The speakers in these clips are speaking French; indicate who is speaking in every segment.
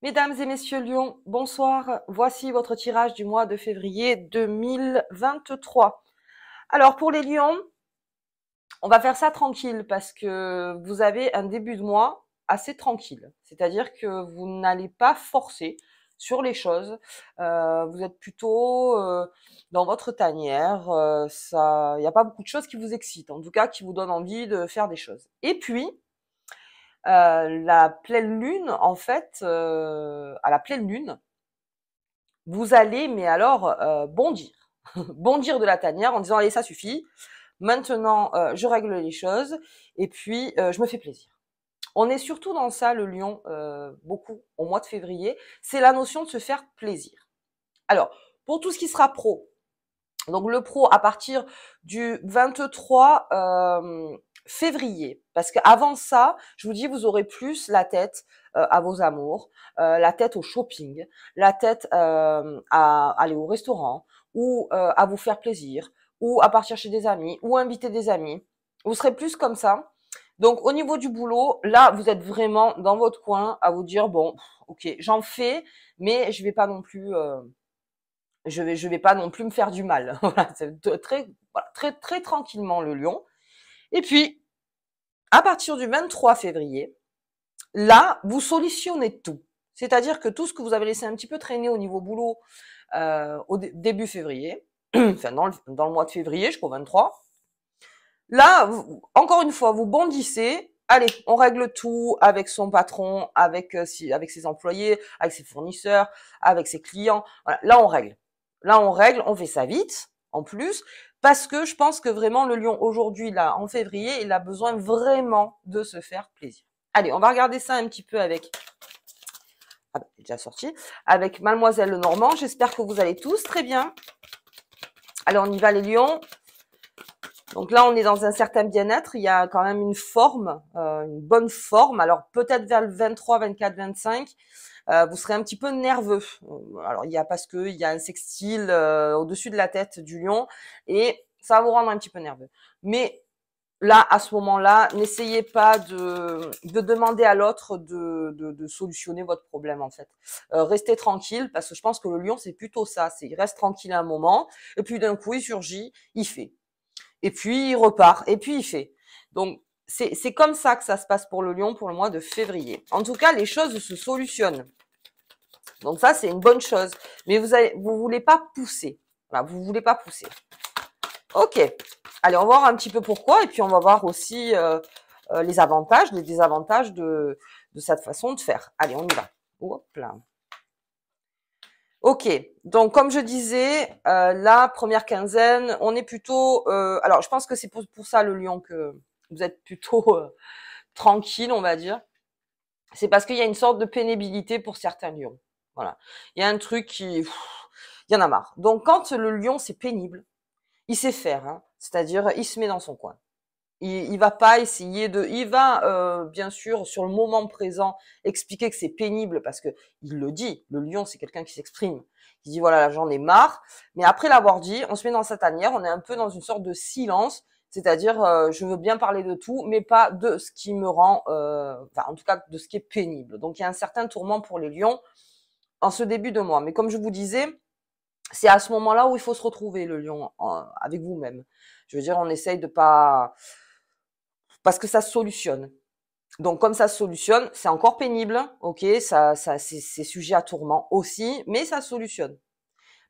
Speaker 1: Mesdames et messieurs Lions, bonsoir. Voici votre tirage du mois de février 2023. Alors pour les Lions, on va faire ça tranquille parce que vous avez un début de mois assez tranquille. C'est-à-dire que vous n'allez pas forcer sur les choses. Vous êtes plutôt dans votre tanière. Il n'y a pas beaucoup de choses qui vous excitent, en tout cas qui vous donnent envie de faire des choses. Et puis, la pleine lune, en fait, à la pleine lune, vous allez, mais alors, bondir. Bondir de la tanière en disant, allez, ça suffit. Maintenant, je règle les choses et puis je me fais plaisir. On est surtout dans ça, le lion, beaucoup au mois de février. C'est la notion de se faire plaisir. Alors, pour tout ce qui sera pro, donc le pro à partir du 23 février, parce qu'avant ça, je vous dis, vous aurez plus la tête à vos amours, la tête au shopping, la tête à aller au restaurant, ou à vous faire plaisir, ou à partir chez des amis, ou inviter des amis. Vous serez plus comme ça. Donc au niveau du boulot, là, vous êtes vraiment dans votre coin à vous dire, bon, ok, j'en fais, mais je vais pas non plus... je vais pas non plus me faire du mal. Voilà, c'est très tranquillement le lion. Et puis, à partir du 23 février, là, vous solutionnez tout. C'est-à-dire que tout ce que vous avez laissé un petit peu traîner au niveau boulot au début février, enfin dans le mois de février jusqu'au 23, là, encore une fois, vous bondissez. Allez, on règle tout avec son patron, avec ses employés, avec ses fournisseurs, avec ses clients. Voilà, là, on règle. Là, on règle, on fait ça vite, en plus, parce que je pense que vraiment le lion aujourd'hui, là, en février, il a besoin vraiment de se faire plaisir. Allez, on va regarder ça un petit peu avec, ah bah, c'est déjà sorti, avec Mademoiselle Lenormand. J'espère que vous allez tous très bien. Allez, on y va les lions. Donc là, on est dans un certain bien-être. Il y a quand même une forme, une bonne forme. Alors peut-être vers le 23, 24, 25, vous serez un petit peu nerveux. Alors il y a parce que il y a un sextile au-dessus de la tête du lion et ça va vous rendre un petit peu nerveux. Mais là, à ce moment-là, n'essayez pas de demander à l'autre de solutionner votre problème en fait. Restez tranquille parce que je pense que le lion c'est plutôt ça. C'est il reste tranquille un moment et puis d'un coup il surgit, il fait. Et puis il repart, et puis il fait. Donc c'est comme ça que ça se passe pour le lion pour le mois de février. En tout cas, les choses se solutionnent. Donc ça, c'est une bonne chose. Mais vous voulez pas pousser. Voilà, vous voulez pas pousser. Ok. Allez, on va voir un petit peu pourquoi, et puis on va voir aussi les avantages, les désavantages de cette façon de faire. Allez, on y va. Hop là. Ok, donc comme je disais, la première quinzaine, on est plutôt... alors, je pense que c'est pour ça, le lion, que vous êtes plutôt tranquille, on va dire. C'est parce qu'il y a une sorte de pénibilité pour certains lions. Voilà. Il y a un truc qui... il y en a marre. Donc, quand le lion, c'est pénible, il sait faire. Hein, c'est-à-dire, il se met dans son coin. Il va pas essayer il va bien sûr sur le moment présent expliquer que c'est pénible parce que il le dit. Le lion, c'est quelqu'un qui s'exprime. Il dit voilà, j'en ai marre. Mais après l'avoir dit, on se met dans sa tanière, on est un peu dans une sorte de silence, c'est-à-dire je veux bien parler de tout, mais pas de ce qui me rend, enfin en tout cas de ce qui est pénible. Donc il y a un certain tourment pour les lions en ce début de mois. Mais comme je vous disais, c'est à ce moment-là où il faut se retrouver le lion avec vous-même. Je veux dire, on essaye de pas parce que ça se solutionne. Donc comme ça se solutionne, c'est encore pénible, ok, c'est sujet à tourment aussi, mais ça se solutionne.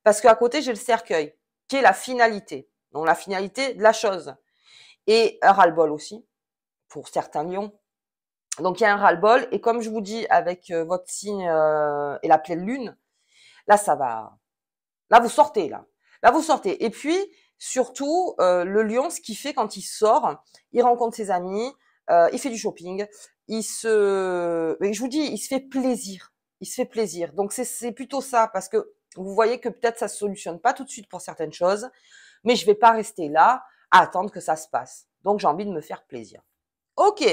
Speaker 1: Parce qu'à côté j'ai le cercueil, qui est la finalité, donc la finalité de la chose, et un ras-le-bol aussi pour certains lions. Donc il y a un ras-le-bol, et comme je vous dis avec votre signe et la pleine lune, là ça va, là vous sortez là vous sortez. Et puis surtout le lion, ce qu'il fait quand il sort, il rencontre ses amis. Il fait du shopping, je vous dis, il se fait plaisir. Il se fait plaisir. Donc c'est plutôt ça, parce que vous voyez que peut-être ça se solutionne pas tout de suite pour certaines choses, mais je vais pas rester là à attendre que ça se passe. Donc j'ai envie de me faire plaisir. Ok,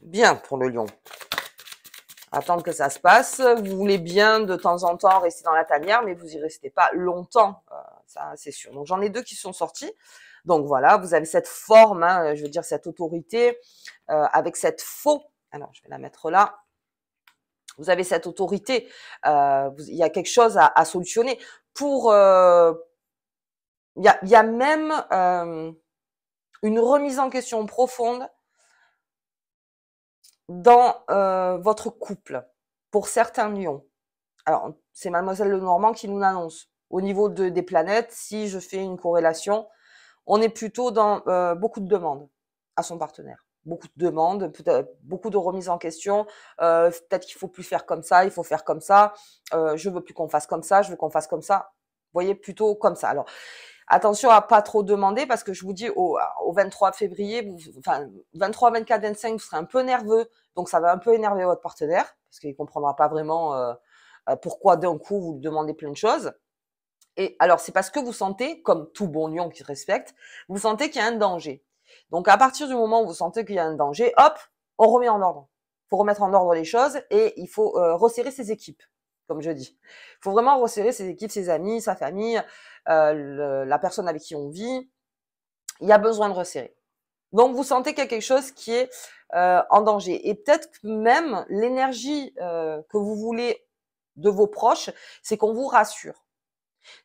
Speaker 1: bien pour le lion. Attendre que ça se passe. Vous voulez bien de temps en temps rester dans la tanière, mais vous y restez pas longtemps, ça c'est sûr. Donc j'en ai deux qui sont sortis. Donc voilà, vous avez cette forme, hein, je veux dire cette autorité, avec cette faux. Alors je vais la mettre là. Vous avez cette autorité. Il y a quelque chose à solutionner. Il y a même une remise en question profonde dans votre couple pour certains lions. Alors, c'est Mademoiselle Lenormand qui nous l'annonce. Au niveau des planètes, si je fais une corrélation, on est plutôt dans beaucoup de demandes à son partenaire. Beaucoup de demandes, peut-être beaucoup de remises en question. Peut-être qu'il faut plus faire comme ça, il faut faire comme ça. Je veux plus qu'on fasse comme ça, je veux qu'on fasse comme ça. Vous voyez, plutôt comme ça. Alors, attention à pas trop demander parce que je vous dis au 23 février, enfin 23, 24, 25, vous serez un peu nerveux, donc ça va un peu énerver votre partenaire parce qu'il comprendra pas vraiment pourquoi d'un coup vous demandez plein de choses. Et alors c'est parce que vous sentez, comme tout bon lion qui respecte, vous sentez qu'il y a un danger. Donc à partir du moment où vous sentez qu'il y a un danger, hop, on remet en ordre. Il faut remettre en ordre les choses et il faut resserrer ses équipes, comme je dis. Il faut vraiment resserrer ses équipes, ses amis, sa famille, la personne avec qui on vit. Il y a besoin de resserrer. Donc vous sentez qu'il y a quelque chose qui est en danger. Et peut-être même l'énergie que vous voulez de vos proches, c'est qu'on vous rassure.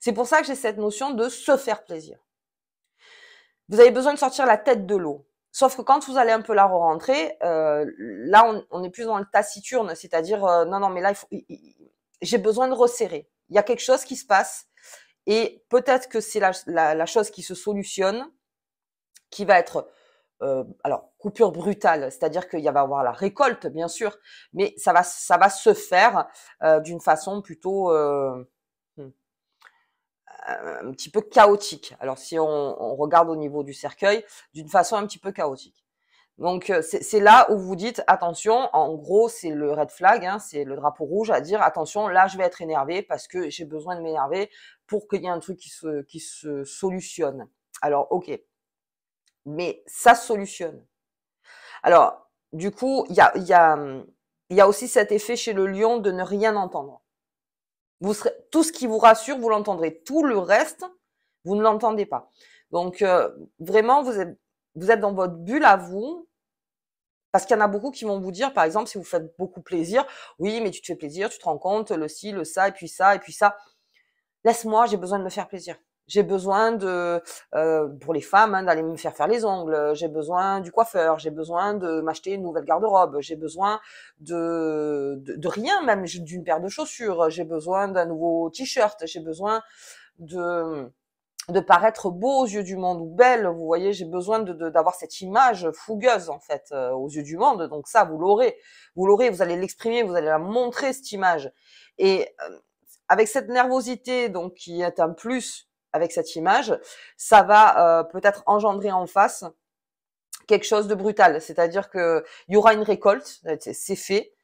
Speaker 1: C'est pour ça que j'ai cette notion de se faire plaisir. Vous avez besoin de sortir la tête de l'eau. Sauf que quand vous allez un peu la re-rentrer, là on est plus dans le taciturne, c'est-à-dire non mais là j'ai besoin de resserrer. Il y a quelque chose qui se passe et peut-être que c'est la chose qui se solutionne, qui va être alors coupure brutale, c'est-à-dire qu'il va y avoir la récolte bien sûr, mais ça va se faire d'une façon plutôt un petit peu chaotique. Alors si on regarde au niveau du cercueil, d'une façon un petit peu chaotique. Donc c'est là où vous dites attention, en gros c'est le red flag, hein, c'est le drapeau rouge à dire attention, là je vais être énervé parce que j'ai besoin de m'énerver pour qu'il y ait un truc qui se solutionne. Alors ok, mais ça se solutionne. Alors du coup il y a aussi cet effet chez le lion de ne rien entendre. Tout ce qui vous rassure, vous l'entendrez. Tout le reste, vous ne l'entendez pas. Donc vraiment, vous êtes dans votre bulle à vous, parce qu'il y en a beaucoup qui vont vous dire, par exemple, si vous faites beaucoup plaisir, oui, mais tu te fais plaisir, tu te rends compte, le ci, le ça, et puis ça, et puis ça. Laisse-moi, j'ai besoin de me faire plaisir. J'ai besoin pour les femmes, hein, d'aller me faire les ongles. J'ai besoin du coiffeur. J'ai besoin de m'acheter une nouvelle garde-robe. J'ai besoin de rien, même d'une paire de chaussures. J'ai besoin d'un nouveau t-shirt. J'ai besoin de paraître beau aux yeux du monde ou belle. Vous voyez, j'ai besoin d'avoir cette image fougueuse en fait aux yeux du monde. Donc ça, vous l'aurez. Vous allez l'exprimer, vous allez la montrer cette image. Et avec cette nervosité, donc qui est un plus avec cette image, ça va peut-être engendrer en face quelque chose de brutal. C'est-à-dire que il y aura une récolte, c'est fait.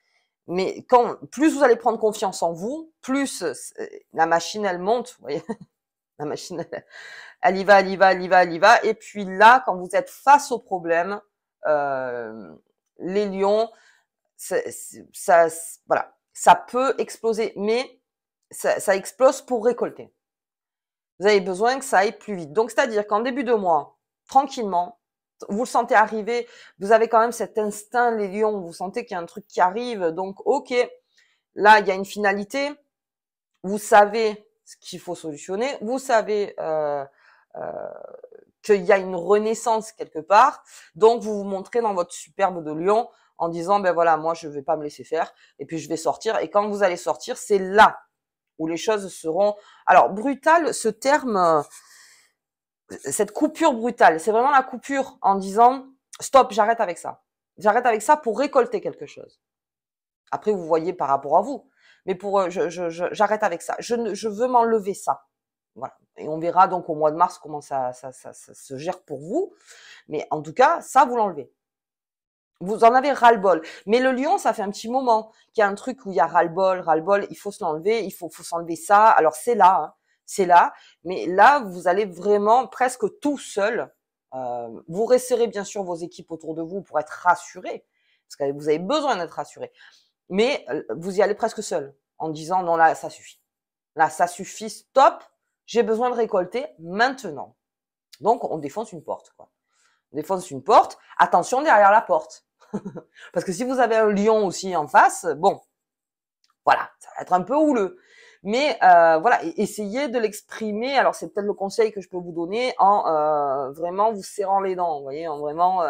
Speaker 1: Mais plus vous allez prendre confiance en vous, plus la machine elle monte. Vous voyez, la machine elle y va, elle y va, elle y va, elle y va. Et puis là, quand vous êtes face au problème, les lions, voilà, ça peut exploser, mais ça explose pour récolter. Vous avez besoin que ça aille plus vite. Donc, c'est-à-dire qu'en début de mois, tranquillement, vous le sentez arriver, vous avez quand même cet instinct, les lions, vous sentez qu'il y a un truc qui arrive. Donc, ok, là, il y a une finalité. Vous savez ce qu'il faut solutionner. Vous savez qu'il y a une renaissance quelque part. Donc, vous vous montrez dans votre superbe de lion en disant, ben voilà, moi, je vais pas me laisser faire. Et puis, je vais sortir. Et quand vous allez sortir, c'est là où les choses seront... Alors, brutal, ce terme, cette coupure brutale, c'est vraiment la coupure en disant « Stop, j'arrête avec ça. J'arrête avec ça pour récolter quelque chose. » Après, vous voyez par rapport à vous. Mais j'arrête avec ça. Je veux m'enlever ça. Voilà. Et on verra donc au mois de mars comment ça se gère pour vous. Mais en tout cas, ça, vous l'enlevez. Vous en avez ras-le-bol. Mais le lion, ça fait un petit moment qu'il y a un truc où il y a ras-le-bol, il faut se l'enlever, il faut s'enlever ça. Alors c'est là, hein, c'est là. Mais là, vous allez vraiment presque tout seul. Vous resserrez bien sûr vos équipes autour de vous pour être rassurés, parce que vous avez besoin d'être rassurés. Mais vous y allez presque seul, en disant non là, ça suffit. Là, ça suffit, stop. J'ai besoin de récolter maintenant. Donc on défonce une porte, quoi. On défonce une porte. Attention derrière la porte. Parce que si vous avez un lion aussi en face, bon, Voilà, ça va être un peu houleux. Mais voilà, essayez de l'exprimer. Alors c'est peut-être le conseil que je peux vous donner en vraiment vous serrant les dents, vous voyez, en vraiment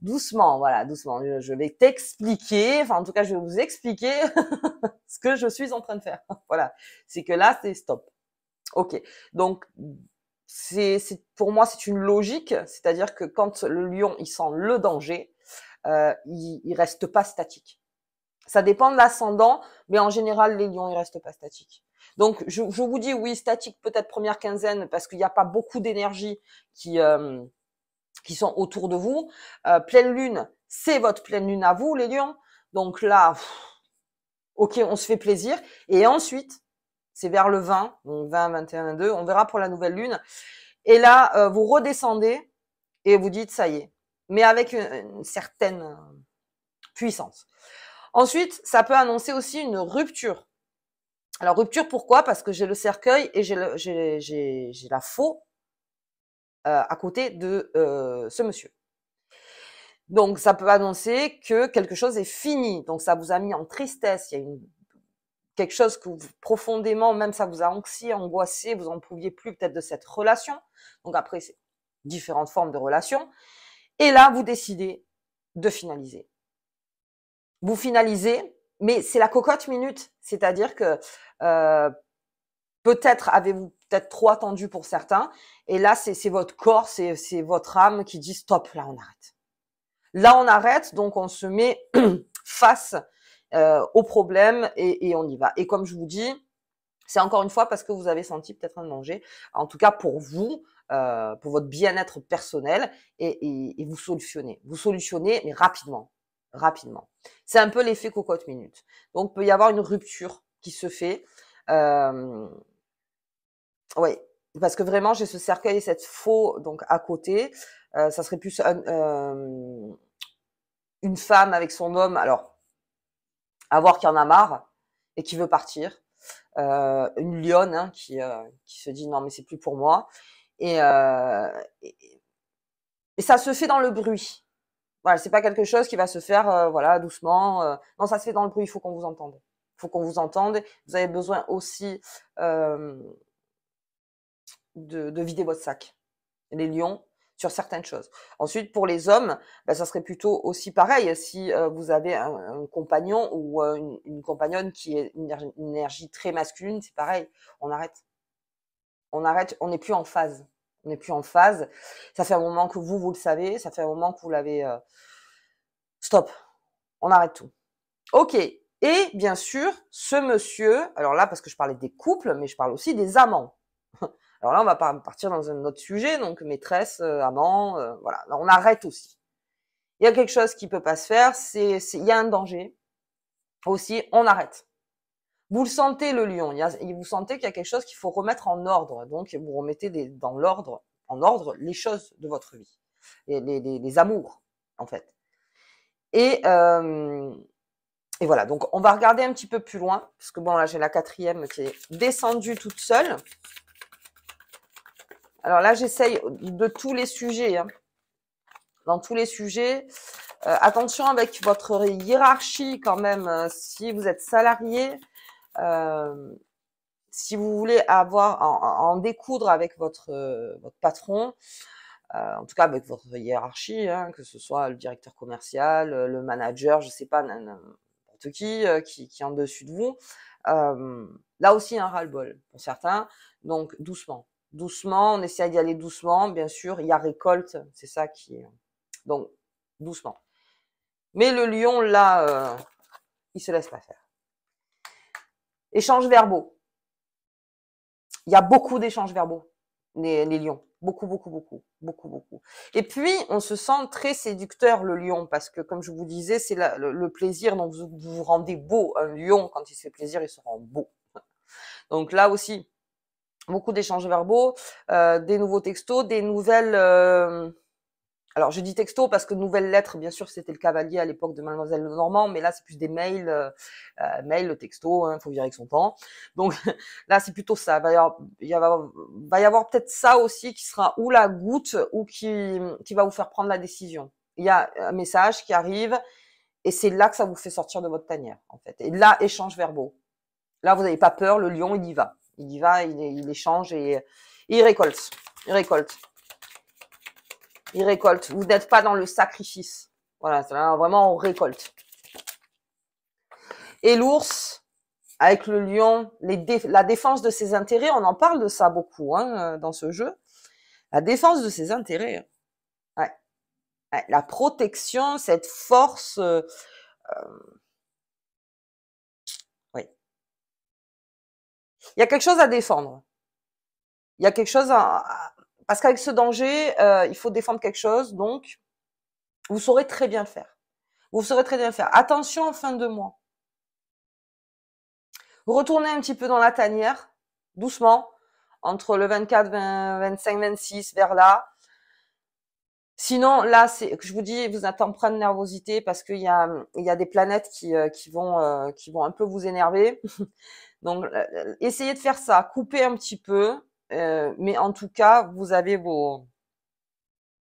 Speaker 1: doucement, voilà, doucement. Je vais t'expliquer, enfin en tout cas je vais vous expliquer ce que je suis en train de faire. Voilà, c'est que là c'est stop. Ok, donc pour moi c'est une logique, c'est-à-dire que quand le lion il sent le danger, il reste pas statique. Ça dépend de l'ascendant, mais en général, les lions, ils restent pas statiques. Donc, je vous dis oui, statique peut-être première quinzaine, parce qu'il n'y a pas beaucoup d'énergie qui sont autour de vous. Pleine lune, c'est votre pleine lune à vous, les lions. Donc là, ok, on se fait plaisir. Et ensuite, c'est vers le 20, donc 20, 21, 22, on verra pour la nouvelle lune. Et là, vous redescendez et vous dites, ça y est. Mais avec une certaine puissance. Ensuite, ça peut annoncer aussi une rupture. Alors, rupture, pourquoi? Parce que j'ai le cercueil et j'ai la faux à côté de ce monsieur. Donc, ça peut annoncer que quelque chose est fini. Donc, ça vous a mis en tristesse. Il y a quelque chose que profondément, même ça vous a angoissé, vous n'en pouviez plus peut-être de cette relation. Donc, après, c'est différentes formes de relations. Et là, vous décidez de finaliser. Vous finalisez, mais c'est la cocotte minute. C'est-à-dire que peut-être avez-vous peut-être trop attendu pour certains, et là c'est votre corps, c'est votre âme qui dit stop, là on arrête. Là on arrête, donc on se met face au problème et on y va. Et comme je vous dis, c'est encore une fois parce que vous avez senti peut-être un danger, en tout cas pour vous, pour votre bien-être personnel, et vous solutionnez. Vous solutionnez, mais rapidement. Rapidement. C'est un peu l'effet cocotte minute. Donc, il peut y avoir une rupture qui se fait. Oui, parce que vraiment, j'ai ce cercueil et cette faux donc à côté. Ça serait plus une femme avec son homme, alors, à voir qu'il y en a marre et qui veut partir. Une lionne hein, qui se dit non mais c'est plus pour moi. Et ça se fait dans le bruit. Voilà, c'est pas quelque chose qui va se faire voilà doucement. Non, ça se fait dans le bruit. Il faut qu'on vous entende. Il faut qu'on vous entende. Vous avez besoin aussi de vider votre sac. Les lions sur certaines choses. Ensuite, pour les hommes, ben, ça serait plutôt aussi pareil. Si vous avez un compagnon ou une compagnonne qui est une énergie très masculine, c'est pareil. On arrête. On arrête. On n'est plus en phase. On n'est plus en phase. Ça fait un moment que vous le savez. Ça fait un moment que vous l'avez. Stop. On arrête tout. Ok. Et bien sûr, ce monsieur. Alors là, parce que je parlais des couples, mais je parle aussi des amants. Alors là, on va partir dans un autre sujet, donc maîtresse, amant, voilà. Là, on arrête aussi. Il y a quelque chose qui peut pas se faire, il y a un danger. Aussi, on arrête. Vous le sentez, le lion. Vous sentez qu'il y a quelque chose qu'il faut remettre en ordre. Donc, vous remettez dans l'ordre, en ordre, les choses de votre vie. Les amours, en fait. Et voilà. Donc, on va regarder un petit peu plus loin. Parce que bon, là, j'ai la 4e qui est descendue toute seule. Alors là, j'essaye de tous les sujets. Hein. Dans tous les sujets. Attention avec votre hiérarchie quand même. Si vous êtes salarié, si vous voulez en découdre avec votre patron, en tout cas avec votre hiérarchie, hein, que ce soit le directeur commercial, le manager, je sais pas, n'importe qui est en dessus de vous. Là aussi, un ras-le-bol pour certains. Donc doucement. Doucement, on essaie d'y aller doucement. Bien sûr, il y a récolte, c'est ça qui est. Donc, doucement. Mais le lion, là, il se laisse pas faire. Échanges verbaux. Il y a beaucoup d'échanges verbaux, les lions. Beaucoup, beaucoup, beaucoup, beaucoup, beaucoup. Et puis, on se sent très séducteur, le lion, parce que, comme je vous disais, c'est le plaisir dont vous vous rendez beau. Un lion, quand il se fait plaisir, il se rend beau. Donc là aussi, beaucoup d'échanges verbaux, des nouveaux textos, des nouvelles... alors, je dis texto parce que nouvelles lettres, bien sûr, c'était le cavalier à l'époque de Mademoiselle Lenormand, mais là, c'est plus des mails, mails, texto, hein, faut virer avec son temps. Donc, là, c'est plutôt ça. Il va y avoir peut-être ça aussi qui sera ou la goutte ou qui va vous faire prendre la décision. Il y a un message qui arrive Et c'est là que ça vous fait sortir de votre tanière, en fait. Et là, échange verbaux. Là, vous n'avez pas peur, le lion, il y va. Il y va, il échange et il récolte. Il récolte. Il récolte. Vous n'êtes pas dans le sacrifice. Voilà, là, vraiment, on récolte. Et l'ours, avec le lion, la défense de ses intérêts, on en parle de ça beaucoup hein, dans ce jeu. La défense de ses intérêts. Ouais. Ouais, la protection, cette force. Oui. Il y a quelque chose à défendre. Il y a quelque chose parce qu'avec ce danger, il faut défendre quelque chose, donc vous saurez très bien le faire. Vous saurez très bien le faire. Attention en fin de mois. Retournez un petit peu dans la tanière, doucement, entre le 24, 20, 25, 26, vers là. Sinon, là, je vous dis, vous êtes empreint de nervosité parce qu'il y a des planètes qui vont un peu vous énerver. Donc, essayez de faire ça, coupez un petit peu, mais en tout cas,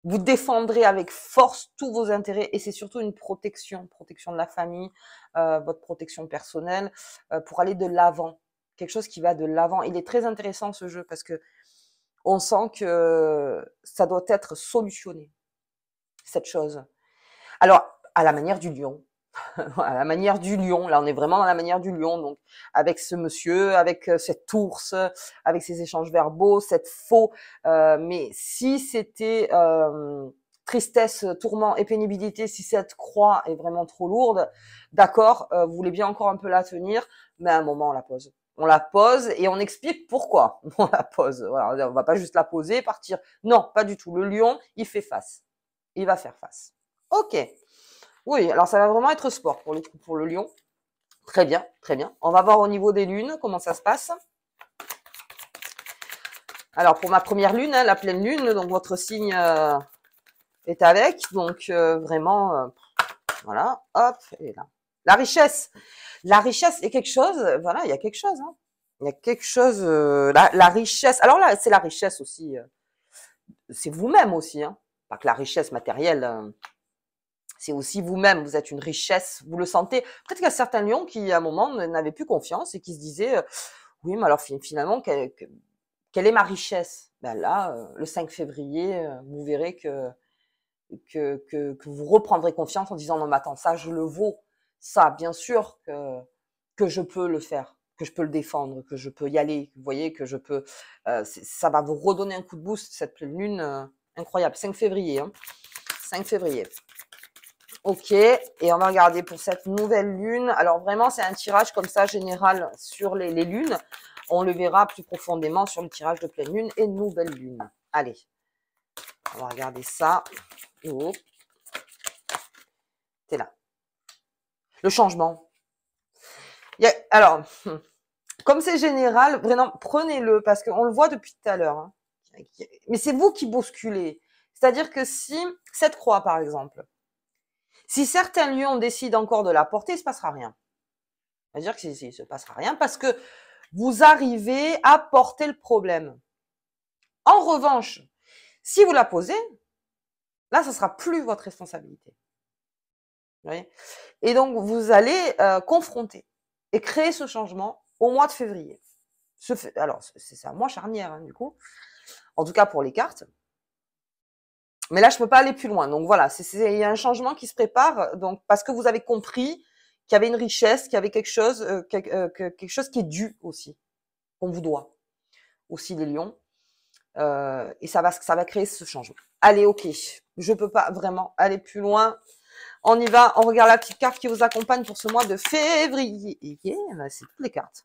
Speaker 1: vous défendrez avec force tous vos intérêts et c'est surtout une protection de la famille, votre protection personnelle, pour aller de l'avant. Quelque chose qui va de l'avant. Il est très intéressant ce jeu parce que on sent que ça doit être solutionné, cette chose. Alors, à la manière du lion. À la manière du lion, là on est vraiment dans la manière du lion, donc avec ce monsieur, avec cet ours, avec ces échanges verbaux, cette faux, mais si c'était tristesse, tourment et pénibilité, si cette croix est vraiment trop lourde, d'accord, vous voulez bien encore un peu la tenir, mais à un moment on la pose. On la pose et on explique pourquoi on la pose. Voilà, on va pas juste la poser et partir. Non, pas du tout. Le lion, il fait face. Il va faire face. Ok. Oui, alors ça va vraiment être sport pour le lion. Très bien, très bien. On va voir au niveau des lunes comment ça se passe. Alors pour ma première lune, hein, la pleine lune, donc votre signe est avec, donc vraiment, voilà, hop, et là. La richesse est quelque chose, voilà, il y a quelque chose, hein. Il y a quelque chose, la richesse. Alors là, c'est la richesse aussi, c'est vous-même aussi, hein. Pas que la richesse matérielle. C'est aussi vous-même, vous êtes une richesse, vous le sentez. Peut-être qu'il y a certains lions qui, à un moment, n'avaient plus confiance et qui se disaient, oui, mais alors finalement, quelle est ma richesse? Ben là, le 5 février, vous verrez que vous reprendrez confiance en disant, non, mais attends, ça, je le vaux. Ça, bien sûr que je peux le faire, que je peux le défendre, que je peux y aller. Vous voyez, que je peux, ça va vous redonner un coup de boost, cette pleine lune, incroyable. 5 février, hein. 5 février. Ok, et on va regarder pour cette nouvelle lune. Alors vraiment, c'est un tirage comme ça général sur les lunes. On le verra plus profondément sur le tirage de pleine lune et nouvelle lune. Allez, on va regarder ça. Oh. C'est là. Le changement. Alors, comme c'est général, vraiment, prenez-le parce qu'on le voit depuis tout à l'heure. Hein. Mais c'est vous qui bousculez. C'est-à-dire que si, cette croix par exemple, si certains lions décident encore de la porter, il ne se passera rien. C'est-à-dire qu'il ne se passera rien parce que vous arrivez à porter le problème. En revanche, si vous la posez, là, ce sera plus votre responsabilité. Vous voyez ? Et donc, vous allez confronter et créer ce changement au mois de février. Alors, c'est un mois charnière, hein, du coup. En tout cas, pour les cartes. Mais là, je peux pas aller plus loin. Donc, voilà, il y a un changement qui se prépare. Donc, parce que vous avez compris qu'il y avait une richesse, qu'il y avait quelque chose qui est dû aussi, qu'on vous doit. Aussi les lions. Et ça va créer ce changement. Allez, ok. Je peux pas vraiment aller plus loin. On y va. On regarde la petite carte qui vous accompagne pour ce mois de février. C'est toutes les cartes.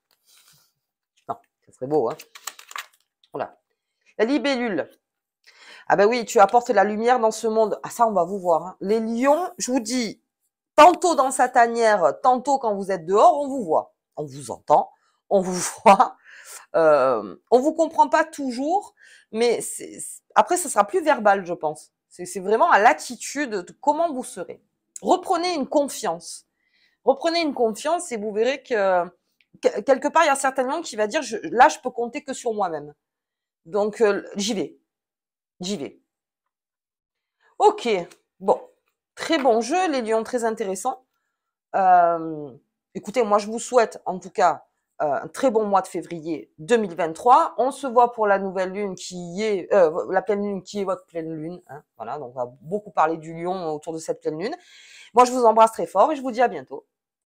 Speaker 1: Non, ça serait beau, hein. Voilà. La libellule. Ah ben oui, tu apportes la lumière dans ce monde. Ah ça, on va vous voir. Hein. Les lions, je vous dis, tantôt dans sa tanière, tantôt quand vous êtes dehors, on vous voit. On vous entend, on vous voit. On vous comprend pas toujours, mais après, ça sera plus verbal, je pense. C'est vraiment à l'attitude de comment vous serez. Reprenez une confiance. Reprenez une confiance et vous verrez que quelque part, il y a certains lions qui va dire, là, je peux compter que sur moi-même. Donc, j'y vais. J'y vais. Ok. Bon. Très bon jeu, les lions, très intéressant. Écoutez, moi, je vous souhaite en tout cas un très bon mois de février 2023. On se voit pour la nouvelle lune qui est la pleine lune qui est votre pleine lune. Hein, voilà, donc on va beaucoup parler du lion autour de cette pleine lune. Moi, je vous embrasse très fort et je vous dis à bientôt.